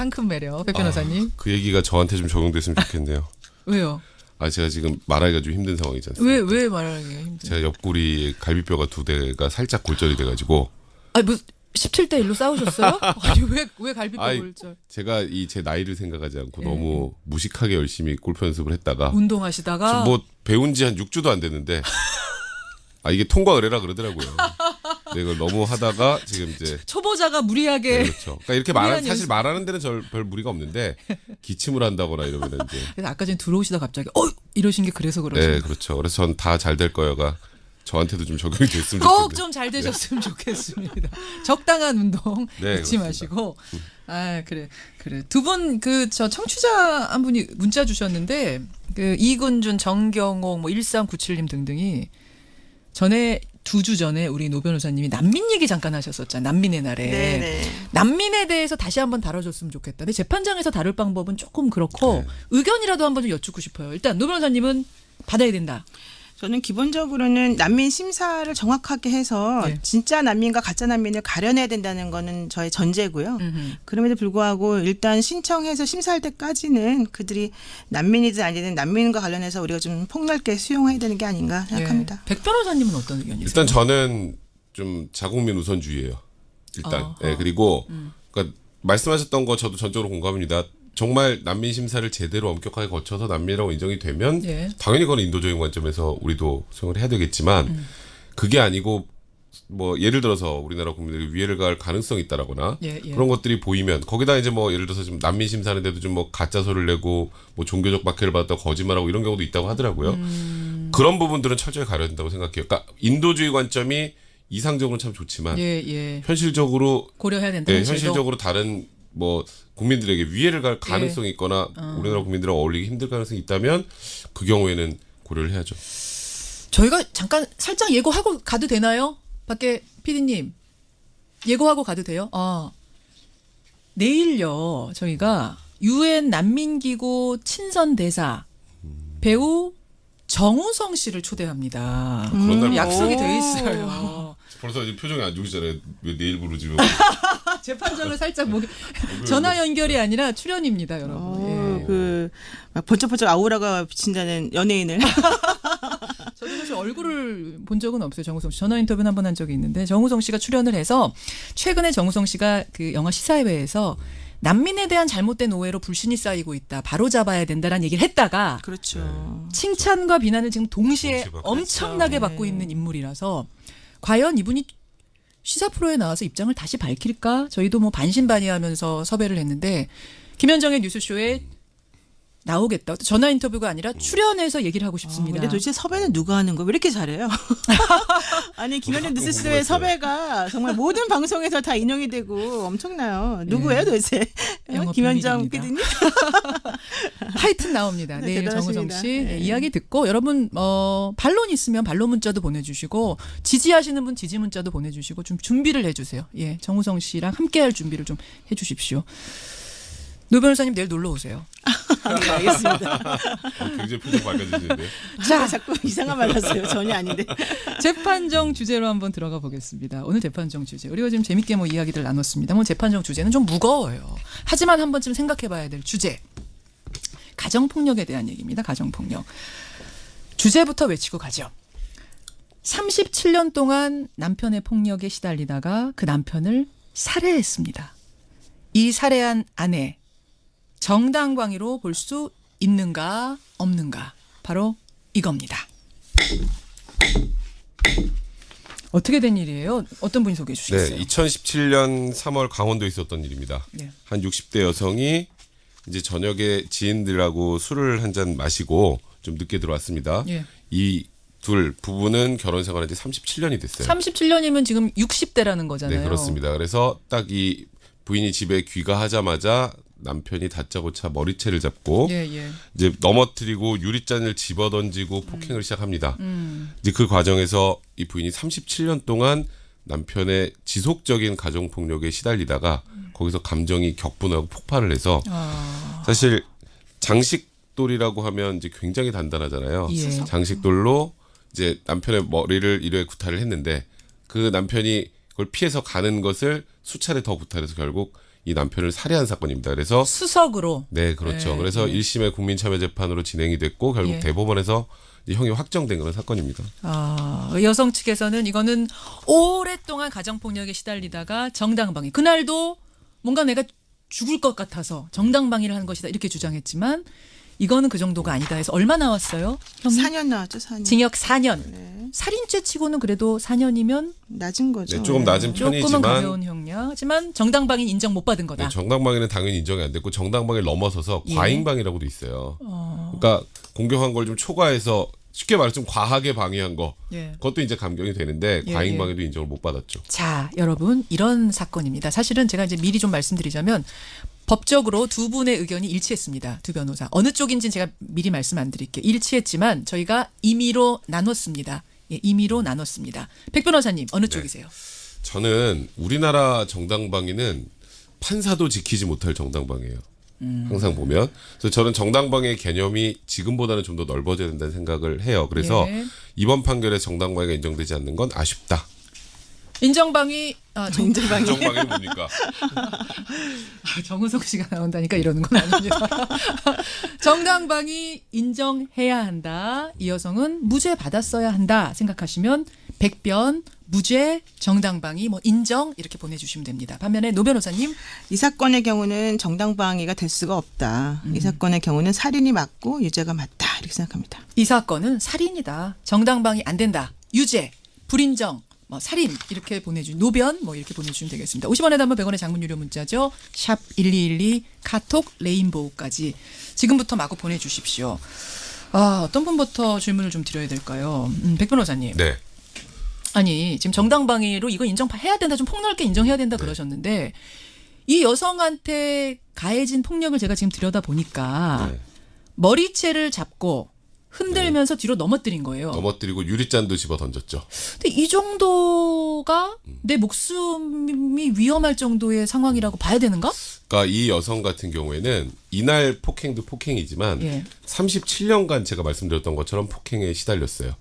상큼 매력, 백 변호사님. 그 얘기가 저한테 좀 적용됐으면 좋겠네요. 왜요? 제가 지금 말하기가 좀 힘든 상황이지 않습니까? 왜 말하기가 힘들어요? 제가 옆구리에 갈비뼈가 2대가 살짝 골절이 돼가지고. 아니 뭐 17대 1로 싸우셨어요? 아니 왜 갈비뼈 골절? 제가 제 나이를 생각하지 않고 너무 무식하게 열심히 골프 연습을 했다가 운동하시다가 뭐 배운 지 한 6주도 안 됐는데 이게 통과 의례라 그러더라고요. 근데 이걸 너무 하다가 지금 이제 초보자가 무리하게 네, 그렇죠. 그러니까 이렇게 사실 말하는 데는 별 무리가 없는데 기침을 한다거나 이러면 이제 그래서 아까 전에 들어오시다 갑자기 이러신 게 그래서 그러죠. 네, 그렇죠. 그래서 전 다 잘 될 거여가 저한테도 좀 적용이 됐으면 좋겠는데. 꼭 좀 잘 되셨으면 좋겠습니다. 적당한 운동 네, 잊지 그렇습니다. 마시고. 그래. 두 분 저 청취자 한 분이 문자 주셨는데 이근준, 정경옥, 1397님 등등이 전에 2주 전에 우리 노 변호사님이 난민 얘기 잠깐 하셨었잖아요. 난민의 날에. 네네. 난민에 대해서 다시 한번 다뤄줬으면 좋겠다. 근데 재판장에서 다룰 방법은 조금 그렇고 의견이라도 한번 좀 여쭙고 싶어요. 일단 노 변호사님은 받아야 된다. 저는 기본적으로는 난민 심사를 정확하게 해서 네. 진짜 난민과 가짜 난민을 가려내야 된다는 거는 저의 전제고요. 그럼에도 불구하고 일단 신청해서 심사할 때까지는 그들이 난민이든 아니든 난민과 관련해서 우리가 좀 폭넓게 수용해야 되는 게 아닌가 생각합니다. 백 변호사님은 어떤 의견이세요? 일단 저는 좀 자국민 우선주의예요. 일단. 네, 그리고 그러니까 말씀하셨던 거 저도 전적으로 공감합니다. 정말 난민 심사를 제대로 엄격하게 거쳐서 난민이라고 인정이 되면 당연히 그건 인도적인 관점에서 우리도 수용을 해야 되겠지만 그게 아니고 뭐 예를 들어서 우리나라 국민들이 위해를 가할 가능성이 있다라거나 그런 것들이 보이면 거기다 이제 뭐 예를 들어서 좀 난민 심사하는데도 좀 뭐 가짜 소리를 내고 뭐 종교적 박해를 받았다 거짓말하고 이런 경우도 있다고 하더라고요. 그런 부분들은 철저히 가려야 된다고 생각해요. 그러니까 인도주의 관점이 이상적으로는 참 좋지만 현실적으로 고려해야 된다. 현실적으로 다른 뭐 국민들에게 위해를 갈 가능성이 있거나 우리나라 국민들하고 어울리기 힘들 가능성이 있다면 그 경우에는 고려를 해야죠. 저희가 잠깐 살짝 예고하고 가도 되나요? 밖에 PD님 예고하고 가도 돼요? 내일요 저희가 UN 난민기구 친선 대사 배우 정우성 씨를 초대합니다. 그런 날 약속이 돼 있어요. 벌써 이제 표정이 안 좋으시잖아요. 왜 내일 부르지? 재판장을 살짝 전화 연결이 아니라 출연입니다, 여러분. 막 번쩍번쩍 아우라가 비친다는 연예인을. 저도 사실 얼굴을 본 적은 없어요. 정우성 씨. 전화 인터뷰는 한 번 한 적이 있는데 정우성 씨가 출연을 해서 최근에 정우성 씨가 그 영화 시사회에서 난민에 대한 잘못된 오해로 불신이 쌓이고 있다. 바로 잡아야 된다라는 얘기를 했다가 그렇죠. 칭찬과 비난을 지금 동시에 받고 엄청나게 받고 있는 인물이라서 과연 이분이 시사 프로에 나와서 입장을 다시 밝힐까? 저희도 뭐 반신반의하면서 섭외를 했는데 김현정의 뉴스쇼에 나오겠다. 전화 인터뷰가 아니라 출연해서 얘기를 하고 싶습니다. 근데 도대체 섭외는 누가 하는 거야? 왜 이렇게 잘해요? 아니 김현정 뉴스쇼의 섭외가 정말 모든 방송에서 다 인용이 되고 엄청나요. 누구예요 도대체? 영업 김현정 비밀입니다. PD님? 하여튼 나옵니다. 내일 대단하십니다. 정우성 씨 이야기 듣고 여러분 반론 있으면 반론 문자도 보내주시고 지지하시는 분 지지 문자도 보내주시고 좀 준비를 해주세요. 정우성 씨랑 함께할 준비를 좀 해주십시오. 노 변호사님 내일 놀러 오세요. 네, 알겠습니다. 굉장히 표정 밝아지시는데. 자, 자꾸 이상한 말 하세요. 전혀 아닌데. 재판정 주제로 한번 들어가 보겠습니다. 오늘 재판정 주제. 우리가 지금 재밌게 이야기들 나눴습니다. 재판정 주제는 좀 무거워요. 하지만 한 번쯤 생각해 봐야 될 주제. 가정폭력에 대한 얘기입니다. 가정폭력. 주제부터 외치고 가죠. 37년 동안 남편의 폭력에 시달리다가 그 남편을 살해했습니다. 이 살해한 아내. 정당방위로 볼 수 있는가 없는가 바로 이겁니다. 어떻게 된 일이에요? 어떤 분이 소개해 주시겠어요? 네, 2017년 3월 강원도에 있었던 일입니다. 한 60대 여성이 이제 저녁에 지인들하고 술을 한 잔 마시고 좀 늦게 들어왔습니다. 이 부부는 결혼 생활한 지 37년이 됐어요. 37년이면 지금 60대라는 거잖아요. 네, 그렇습니다. 그래서 딱 이 부인이 집에 귀가하자마자 남편이 다짜고짜 머리채를 잡고 이제 넘어뜨리고 유리잔을 집어던지고 폭행을 시작합니다. 이제 그 과정에서 이 부인이 37년 동안 남편의 지속적인 가정폭력에 시달리다가 거기서 감정이 격분하고 폭발을 해서 사실 장식돌이라고 하면 이제 굉장히 단단하잖아요. 장식돌로 이제 남편의 머리를 1회 구타를 했는데 그 남편이 그걸 피해서 가는 것을 수차례 더 구타해서 결국 이 남편을 살해한 사건입니다. 그래서 수석으로. 네, 그렇죠. 네, 그래서 1심의 국민참여재판으로 진행이 됐고 결국 예. 대법원에서 이 형이 확정된 그런 사건입니다. 여성 측에서는 이거는 오랫동안 가정폭력에 시달리다가 정당방위. 그날도 뭔가 내가 죽을 것 같아서 정당방위를 한 것이다 이렇게 주장했지만 이거는 그 정도가 아니다 해서 얼마 나왔어요? 형님? 4년 나왔죠, 4년. 징역 4년. 네. 살인죄 치고는 그래도 4년이면 낮은 거죠. 네, 조금 낮은 조금은 편이지만 가벼운 형량. 하지만 정당방위 인정 못 받은 거다. 네, 정당방위는 당연히 인정이 안 됐고 정당방위를 넘어서서 예. 과잉방위라고도 있어요. 그러니까 공격한 걸 좀 초과해서 쉽게 말해서 좀 과하게 방위한 거. 예. 그것도 이제 감경이 되는데 예, 과잉방위도 인정을 못 받았죠. 자, 여러분 이런 사건입니다. 사실은 제가 이제 미리 좀 말씀드리자면 법적으로 두 분의 의견이 일치했습니다. 두 변호사. 어느 쪽인지는 제가 미리 말씀 안 드릴게요. 일치했지만 저희가 임의로 나눴습니다. 예, 임의로 나눴습니다. 백 변호사님 어느 쪽이세요? 저는 우리나라 정당방위는 판사도 지키지 못할 정당방위예요. 항상 보면. 그래서 저는 정당방위의 개념이 지금보다는 좀 더 넓어져야 된다는 생각을 해요. 그래서 예. 이번 판결에 정당방위가 인정되지 않는 건 아쉽다. 인정방위 정당방위. 정당방위는 뭡니까? 정우성 씨가 나온다니까 이러는 건 아닙니다. 정당방위 인정해야 한다. 이 여성은 무죄 받았어야 한다 생각하시면 백변 무죄 정당방위 뭐 인정 이렇게 보내주시면 됩니다. 반면에 노 변호사님 이 사건의 경우는 정당방위가 될 수가 없다. 이 사건의 경우는 살인이 맞고 유죄가 맞다. 이렇게 생각합니다. 이 사건은 살인이다. 정당방위 안 된다. 유죄 불인정 뭐 살인 이렇게 보내주 노변 뭐 이렇게 보내주시면 되겠습니다. 50원에 담은 100원의 장문 유료 문자죠. 샵 1212 카톡 레인보우까지 지금부터 마구 보내주십시오. 어떤 분부터 질문을 좀 드려야 될까요? 백 변호사님. 네. 아니 지금 정당방위로 이거 인정해야 된다 좀 폭넓게 인정해야 된다 그러셨는데 이 여성한테 가해진 폭력을 제가 지금 들여다 보니까 네. 머리채를 잡고 흔들면서 뒤로 넘어뜨린 거예요. 넘어뜨리고 유리잔도 집어 던졌죠. 근데 이 정도가 내 목숨이 위험할 정도의 상황이라고 봐야 되는가? 그러니까 이 여성 같은 경우에는 이날 폭행도 폭행이지만 예. 37년간 제가 말씀드렸던 것처럼 폭행에 시달렸어요.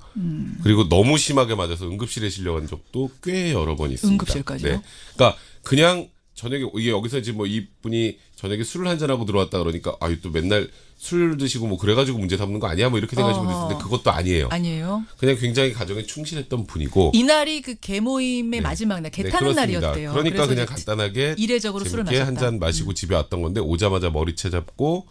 그리고 너무 심하게 맞아서 응급실에 실려간 적도 꽤 여러 번 있습니다. 응급실까지요? 네. 그러니까 그냥 저녁에 이게 여기서 지금 뭐 이분이 저녁에 술을 한잔 하고 들어왔다 그러니까 또 맨날 술 드시고 뭐 그래가지고 문제 삼는 거 아니야 뭐 이렇게 생각하시면 있는데 그것도 아니에요. 아니에요. 그냥 굉장히 가정에 충실했던 분이고 이날이 그 계모임의 마지막 날, 개 타는 그렇습니다. 날이었대요. 그러니까 그래서 그냥 이제 간단하게 이례적으로 술을 재밌게 마셨다. 한 잔 마시고 집에 왔던 건데 오자마자 머리채 잡고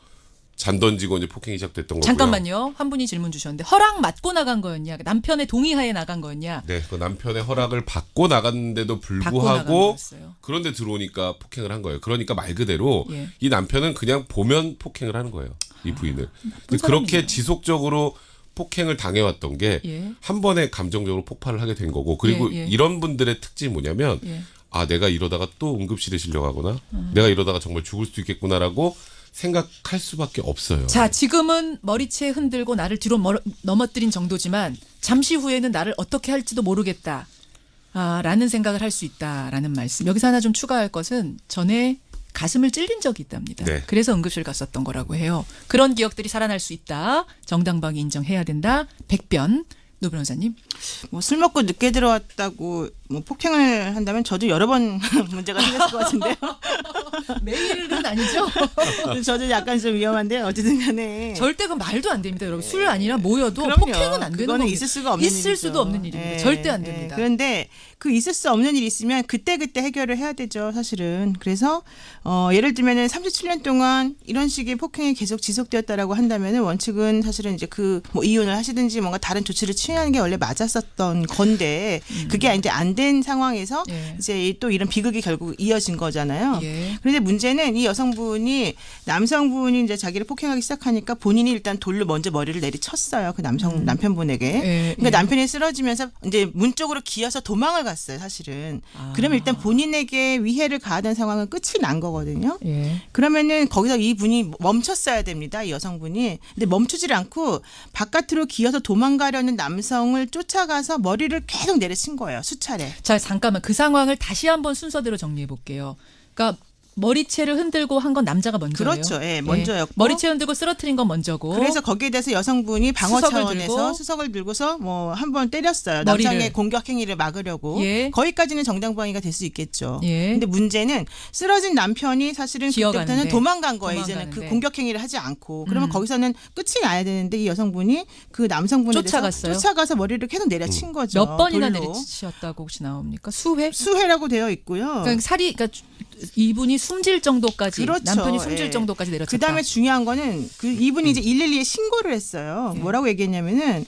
잔 던지고 이제 폭행이 시작됐던 거고요. 잠깐만요. 한 분이 질문 주셨는데 허락 받고 나간 거였냐? 남편의 동의하에 나간 거였냐? 네, 그 남편의 허락을 받고 나갔는데도 받고 나간 불구하고 거였어요. 그런데 들어오니까 폭행을 한 거예요. 그러니까 말 그대로 예. 이 남편은 그냥 보면 폭행을 하는 거예요. 이 부인을. 근데 사람이네요. 그렇게 지속적으로 폭행을 당해왔던 게 한 예. 번에 감정적으로 폭발을 하게 된 거고 그리고 예, 예. 이런 분들의 특징이 뭐냐면 예. 내가 이러다가 또 응급실에 실려가거나 내가 이러다가 정말 죽을 수도 있겠구나라고 생각할 수밖에 없어요. 자, 지금은 머리채 흔들고 나를 뒤로 넘어뜨린 정도지만 잠시 후에는 나를 어떻게 할지도 모르겠다. 라는 생각을 할 수 있다라는 말씀. 여기서 하나 좀 추가할 것은 전에 가슴을 찔린 적이 있답니다. 네. 그래서 응급실 갔었던 거라고 해요. 그런 기억들이 살아날 수 있다. 정당방위 인정해야 된다. 백변. 노 변호사님. 뭐 술 먹고 늦게 들어왔다고 뭐 폭행을 한다면 저도 여러 번 문제가 생겼을 것 같은데요. 매일은 아니죠. 저도 약간 좀 위험한데 어쨌든 간에 절대 그 말도 안 됩니다, 여러분. 술 아니라 모여도 그럼요. 폭행은 안 되는 그거는 겁니다. 있을 수가 없는 있을 일이죠. 수도 없는 일입니다. 예, 절대 안 예. 됩니다. 그런데 그 있을 수 없는 일이 있으면 그때그때 해결을 해야 되죠, 사실은. 그래서 예를 들면은 37년 동안 이런 식의 폭행이 계속 지속되었다라고 한다면은 원칙은 사실은 이제 그 뭐 이혼을 하시든지 뭔가 다른 조치를 취하는 게 원래 맞았었던 건데 그게 이제 안 된 상황에서 예. 이제 또 이런 비극이 결국 이어진 거잖아요. 예. 그런데 문제는 이 여성분이 남성분이 이제 자기를 폭행하기 시작하니까 본인이 일단 돌로 먼저 머리를 내리쳤어요. 그 남편분에게. 예, 그러니까 예. 남편이 쓰러지면서 이제 문 쪽으로 기어서 도망을 갔어요, 사실은. 그러면 일단 본인에게 위해를 가하던 상황은 끝이 난 거거든요. 예. 그러면은 거기서 이 분이 멈췄어야 됩니다, 이 여성분이. 근데 멈추질 않고 바깥으로 기어서 도망가려는 남성을 쫓아가서 머리를 계속 내리친 거예요, 수차례. 자, 잠깐만 그 상황을 다시 한번 순서대로 정리해 볼게요. 그러니까 머리채를 흔들고 한 건 남자가 먼저예요. 그렇죠. 예, 먼저였고. 머리채 흔들고 쓰러뜨린 건 먼저고. 그래서 거기에 대해서 여성분이 방어 수석을 차원에서 들고. 수석을 들고서 뭐 한 번 때렸어요. 머리를. 남성의 공격 행위를 막으려고. 예. 거기까지는 정당방위가 될 수 있겠죠. 예. 근데 문제는 쓰러진 남편이 사실은 기어가는데. 그때부터는 도망간 거예요. 이제는 그 도망가는데. 공격 행위를 하지 않고. 그러면 거기서는 끝이 나야 되는데 이 여성분이 그 남성분에 쫓아갔어요? 대해서 쫓아가서 머리를 계속 내려친 거죠. 몇 번이나 돌로. 내리치셨다고 혹시 나옵니까? 수회? 수회라고 되어 있고요. 그러니까 그러니까 이분이 숨질 정도까지 그렇죠. 남편이 숨질 예. 정도까지 내려쳤다. 그다음에 중요한 거는 그 이분이 이제 112에 신고를 했어요. 뭐라고 얘기했냐면은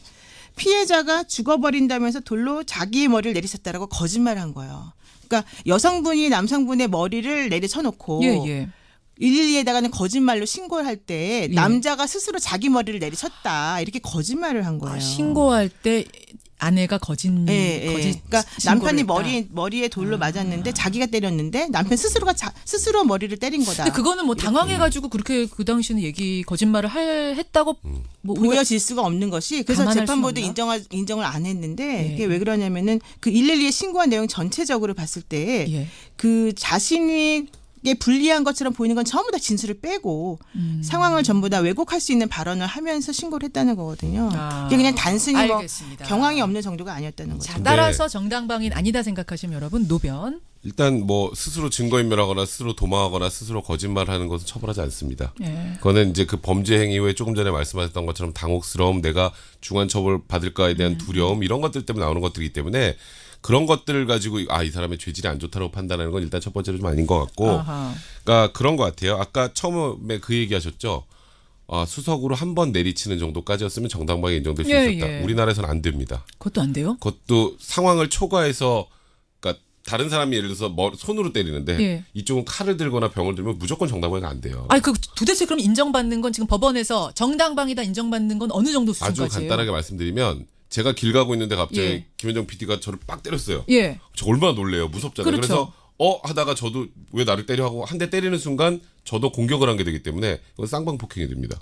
피해자가 죽어버린다면서 돌로 자기의 머리를 내리쳤다라고 거짓말한 거예요. 그러니까 여성분이 남성분의 머리를 내리쳐놓고 예, 예. 112에다가는 거짓말로 신고를 할 때 예. 남자가 스스로 자기 머리를 내리쳤다 이렇게 거짓말을 한 거예요. 신고할 때 아내가 거짓 그러니까 신고를 남편이 했다. 머리에 돌로 맞았는데 자기가 때렸는데 남편 스스로가 스스로 머리를 때린 거다. 근데 그거는 뭐 당황해가지고 그렇게 그 당시는 거짓말을 했다고 뭐 우리가 보여질 수가 없는 것이 그래서 감안할 재판부도 수는 없나? 인정을 안 했는데 예. 이게 왜 그러냐면은 그 112에 신고한 내용 전체적으로 봤을 때 예. 그 자신이 불리한 것처럼 보이는 건 전부 다 진술을 빼고 상황을 전부 다 왜곡할 수 있는 발언을 하면서 신고를 했다는 거거든요. 아, 이게 그냥 단순히 뭐 알겠습니다. 경황이 없는 정도가 아니었다는 거죠. 자, 따라서 정당방위는 아니다 생각하시면 여러분 노변. 일단 뭐 스스로 증거인멸하거나 스스로 도망하거나 스스로 거짓말하는 것은 처벌하지 않습니다. 예. 그거는 이제 그 범죄 행위 후에 조금 전에 말씀하셨던 것처럼 당혹스러움, 내가 중한 처벌 받을까에 대한 두려움 이런 것들 때문에 나오는 것들이기 때문에 그런 것들을 가지고 이 사람의 죄질이 안 좋다고 판단하는 건 일단 첫 번째로 좀 아닌 것 같고, 아하. 그러니까 그런 것 같아요. 아까 처음에 그 얘기하셨죠. 수석으로 한 번 내리치는 정도까지였으면 정당방위 인정될 수 예, 있었다. 예. 우리나라에서는 안 됩니다. 그것도 안 돼요? 그것도 상황을 초과해서, 그러니까 다른 사람이 예를 들어서 손으로 때리는데 예. 이쪽은 칼을 들거나 병을 들면 무조건 정당방위가 안 돼요. 아니 그 도대체 그럼 인정받는 건 지금 법원에서 정당방위다 인정받는 건 어느 정도 아주 수준까지예요? 간단하게 말씀드리면 제가 길 가고 있는데 갑자기 예. 김현정 PD가 저를 빡 때렸어요. 예. 저 얼마나 놀래요. 무섭잖아요. 그렇죠. 그래서 하다가 저도 왜 나를 때려 하고 한 대 때리는 순간 저도 공격을 한 게 되기 때문에 이건 쌍방폭행이 됩니다.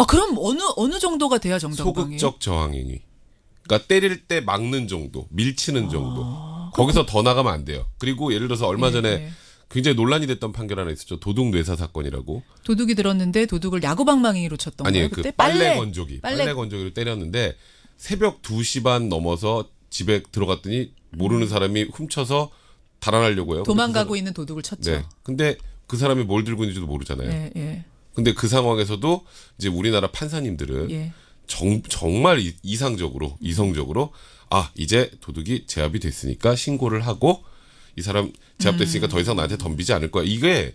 그럼 어느 정도가 돼야 정당방위? 소극적 저항행위. 그러니까 때릴 때 막는 정도, 밀치는 정도. 아, 거기서 더 나가면 안 돼요. 그리고 예를 들어서 얼마 전에 예. 굉장히 논란이 됐던 판결 하나 있었죠. 도둑 뇌사 사건이라고. 도둑이 들었는데 도둑을 야구방망이로 쳤던 아니에요. 거예요. 그 그때 빨래 건조기. 빨래 건조기로 때렸는데 새벽 2시 반 넘어서 집에 들어갔더니 모르는 사람이 훔쳐서 달아나려고 해요. 도망가고 있는 도둑을 쳤죠. 네. 근데 그 사람이 뭘 들고 있는지도 모르잖아요. 예, 예, 근데 그 상황에서도 이제 우리나라 판사님들은 예. 정말 이성적으로 이제 도둑이 제압이 됐으니까 신고를 하고 이 사람 제압됐으니까 더 이상 나한테 덤비지 않을 거야. 이게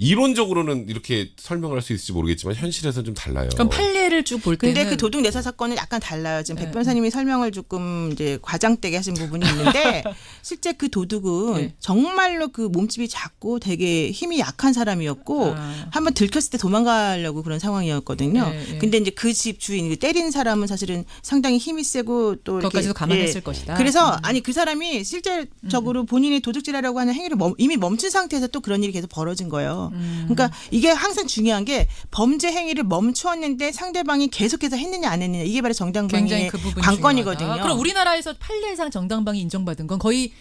이론적으로는 이렇게 설명할 수 있을지 모르겠지만 현실에서는 좀 달라요. 그럼 판례를 쭉 볼 때는 근데 그 도둑 내사 사건은 약간 달라요. 지금 네. 백 변사님이 설명을 조금 이제 과장되게 하신 부분이 있는데 실제 그 도둑은 네. 정말로 그 몸집이 작고 되게 힘이 약한 사람이었고 한번 들켰을 때 도망가려고 그런 상황이었거든요. 네, 네. 근데 이제 그 집 주인, 때린 사람은 사실은 상당히 힘이 세고 또 그것까지도 이렇게 감안했을 것이다. 그래서 아니 그 사람이 실제적으로 본인이 도둑질하려고 하는 행위를 이미 멈춘 상태에서 또 그런 일이 계속 벌어진 거예요. 그러니까 이게 항상 중요한 게 범죄 행위를 멈추었는데 상대방이 계속해서 했느냐 안 했느냐 이게 바로 굉장히 정당방위의 그 부분이 관건이거든요. 중요하다. 그럼 우리나라에서 판례상 정당방위 인정받은 건 거의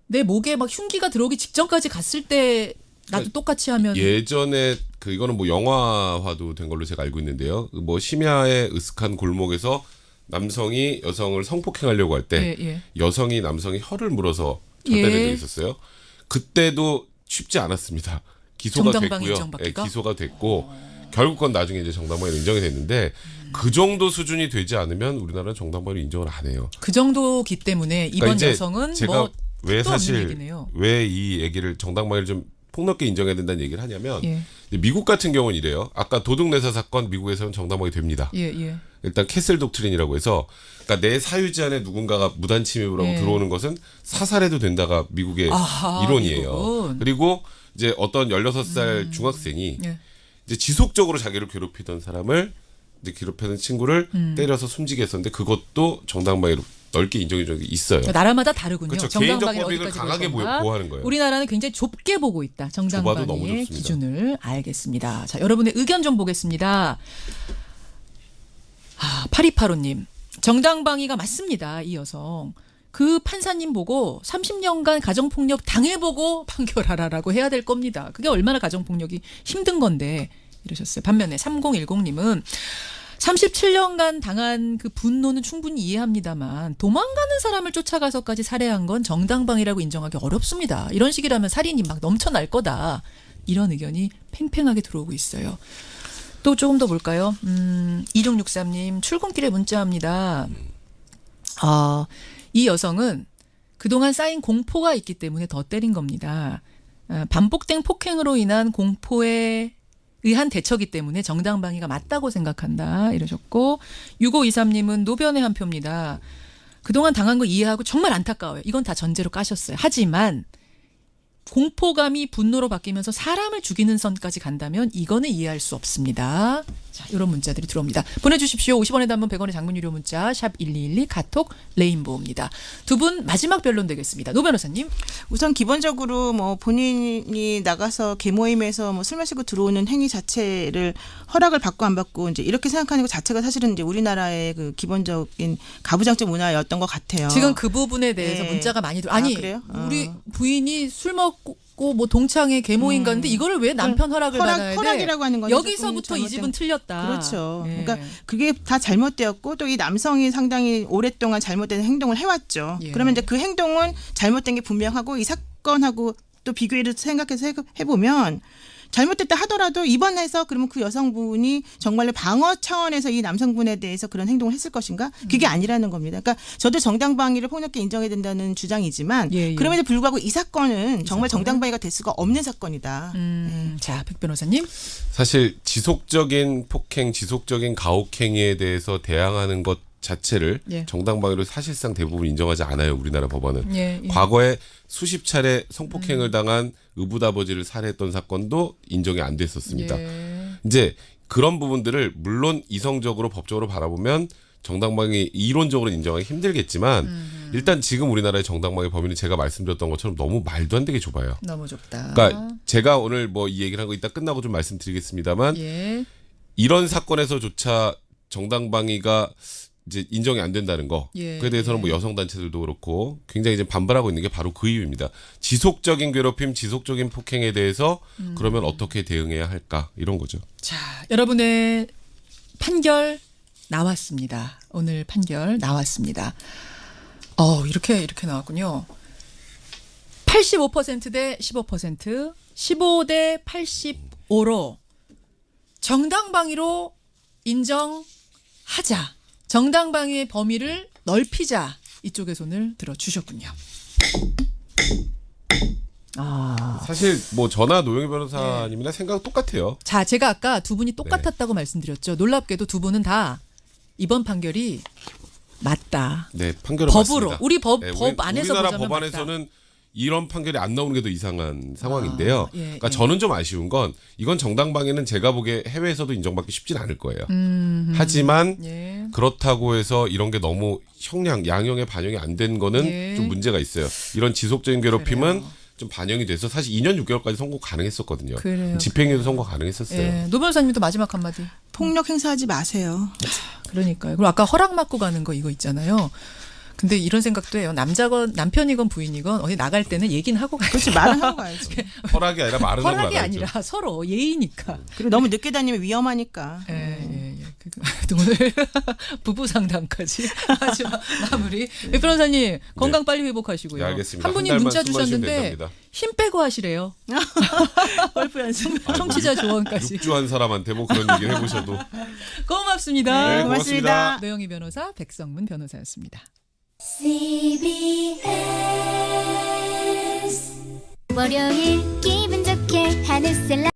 내 목에 막 흉기가 들어오기 직전까지 갔을 때 나도 똑같이 하면 예전에 이거는 뭐 영화화도 된 걸로 제가 알고 있는데요. 뭐 심야의 으슥한 골목에서 남성이 여성을 성폭행하려고 할 때 예, 예. 여성이 남성이 혀를 물어서 절대된 적이 있었어요. 그때도 쉽지 않았습니다. 기소가 정당방위 됐고요. 인정받기가? 기소가 됐고 결국 건 나중에 이제 정당방위 인정이 됐는데 그 정도 수준이 되지 않으면 우리나라는 정당방위 인정을 안 해요. 그 정도기 때문에 이번 그러니까 이제 여성은 제가 뭐 왜 끝도 없는 사실 얘기네요. 왜 이 얘기를 정당방위를 좀 폭넓게 인정해야 된다는 얘기를 하냐면 예. 미국 같은 경우는 이래요. 아까 도둑 내사 사건 미국에서는 정당방위 됩니다. 예, 예. 일단 캐슬 독트린이라고 해서 그러니까 내 사유지 안에 누군가가 무단 침입을 하고 예. 들어오는 것은 사살해도 된다가 미국의 아하, 이론이에요. 미국은. 그리고 이제 어떤 16살 중학생이 예. 이제 지속적으로 자기를 괴롭히던 사람을 이제 괴롭히는 친구를 때려서 숨지게 했었는데 그것도 정당방위로 넓게 인정해 준 적이 있어요. 그러니까 나라마다 다르군요. 그렇죠. 정당방위를 개인적 법익을 어디까지 강하게 볼 건가? 보호하는 거예요. 우리나라는 굉장히 좁게 보고 있다. 좁아도 너무 정당방위의 좁습니다. 기준을 알겠습니다. 자, 여러분의 의견 좀 보겠습니다. 8285님. 정당방위가 맞습니다. 이 여성. 그 판사님 보고 30년간 가정폭력 당해보고 판결하라라고 해야 될 겁니다. 그게 얼마나 가정폭력이 힘든 건데 이러셨어요. 반면에 3010님은 37년간 당한 그 분노는 충분히 이해합니다만 도망가는 사람을 쫓아가서까지 살해한 건 정당방위라고 인정하기 어렵습니다. 이런 식이라면 살인이 막 넘쳐날 거다. 이런 의견이 팽팽하게 들어오고 있어요. 또 조금 더 볼까요? 2663님 출근길에 문자합니다. 이 여성은 그동안 쌓인 공포가 있기 때문에 더 때린 겁니다. 반복된 폭행으로 인한 공포에 의한 대처기 때문에 정당방위가 맞다고 생각한다 이러셨고 6523님은 노변의 한 표입니다. 그동안 당한 거 이해하고 정말 안타까워요. 이건 다 전제로 까셨어요. 하지만 공포감이 분노로 바뀌면서 사람을 죽이는 선까지 간다면 이거는 이해할 수 없습니다. 자, 이런 문자들이 들어옵니다. 보내주십시오. 50원에 단문 100원의 장문 유료 문자 샵 1212 카톡 레인보우입니다. 두 분 마지막 변론 되겠습니다. 노 변호사님. 우선 기본적으로 뭐 본인이 나가서 개모임에서 뭐 술 마시고 들어오는 행위 자체를 허락을 받고 안 받고 이제 이렇게 생각하는 것 자체가 사실은 이제 우리나라의 그 기본적인 가부장적 문화였던 것 같아요. 지금 그 부분에 대해서 네. 문자가 많이 들어. 아니, 그래요? 우리 부인이 술 먹고 뭐 동창회 개모임 가는데 이거를 왜 남편 허락을 받아야 돼? 허락이라고 하는 거는 여기서부터 이 집은 틀렸다. 그렇죠. 예. 그러니까 그게 다 잘못되었고 또 이 남성이 상당히 오랫동안 잘못된 행동을 해왔죠. 예. 그러면 이제 그 행동은 잘못된 게 분명하고 이 사건하고 또 비교를 생각해서 해보면 잘못됐다 하더라도 입원해서 그러면 그 여성분이 정말로 방어 차원에서 이 남성분에 대해서 그런 행동을 했을 것인가? 그게 아니라는 겁니다. 그러니까 저도 정당방위를 폭력에 인정해야 된다는 주장이지만 예. 그럼에도 불구하고 이 사건은 정말 정당방위가 될 수가 없는 사건이다. 자, 백 변호사님. 사실 지속적인 폭행, 지속적인 가혹행위에 대해서 대항하는 것 자체를 예. 정당방위로 사실상 대부분 인정하지 않아요. 우리나라 법원은. 예. 과거에 수십 차례 성폭행을 당한 의붓아버지를 살해했던 사건도 인정이 안 됐었습니다. 예. 이제 그런 부분들을 물론 이성적으로 법적으로 바라보면 정당방위 이론적으로 인정하기 힘들겠지만 일단 지금 우리나라의 정당방위 범위는 제가 말씀드렸던 것처럼 너무 말도 안 되게 좁아요. 너무 좁다. 그러니까 제가 오늘 뭐 이 얘기를 하고 이따 끝나고 좀 말씀드리겠습니다만 예. 이런 사건에서조차 정당방위가 이제 인정이 안 된다는 거. 예, 그에 대해서는 뭐 여성 단체들도 그렇고 굉장히 이제 반발하고 있는 게 바로 그 이유입니다. 지속적인 괴롭힘, 지속적인 폭행에 대해서 그러면 어떻게 대응해야 할까 이런 거죠. 자, 여러분의 판결 나왔습니다. 오늘 판결 나왔습니다. 이렇게 나왔군요. 85%대 15%, 15대 85로 정당방위로 인정하자. 정당방위의 범위를 넓히자. 이쪽에 손을 들어주셨군요. 사실 뭐 저나 노영희 변호사님이나 생각 똑같아요. 자, 제가 아까 두 분이 똑같았다고 말씀드렸죠. 놀랍게도 두 분은 다 이번 판결이 맞다. 네, 판결은 법으로 맞습니다. 우리 법 네, 안에서 우리나라 보자면 법안에서는 맞다. 이런 판결이 안 나오는 게 더 이상한 상황인데요. 예, 그러니까 예. 저는 좀 아쉬운 건 이건 정당방위는 제가 보기에 해외에서도 인정받기 쉽진 않을 거예요. 하지만 예. 그렇다고 해서 이런 게 너무 양형에 반영이 안 된 거는 예. 좀 문제가 있어요. 이런 지속적인 괴롭힘은 그래요. 좀 반영이 돼서 사실 2년 6개월까지 선고 가능했었거든요. 그래요. 집행유예도 선고 가능했었어요. 예. 노 변호사님도 마지막 한마디. 폭력 행사하지 마세요. 그러니까요. 그리고 아까 허락 받고 가는 거 이거 있잖아요. 근데 이런 생각도 해요. 남편이건 부인이건 어디 나갈 때는 얘기는 하고 가야지. 그렇지 말은 하고 가야지. 허락이 아니라 말은 하고 허락이 나가야죠. 아니라 서로 예의니까. 그리고 너무 늦게 다니면 위험하니까. 예. 오늘 부부 상담까지 마지막 마무리. 백 변호사님 건강 빨리 회복하시고요. 네, 알겠습니다. 한 분이 한 달만 문자 숨 마시면 주셨는데 된답니다. 힘 빼고 하시래요. 골프 연습. 청취자 조언까지. 육주한 사람한테 뭐 그런 얘기를 해보셔도. 고맙습니다. 네, 고맙습니다. 노영희 변호사, 백성문 변호사였습니다. CBS 월요일 기분 좋게 하는 셀라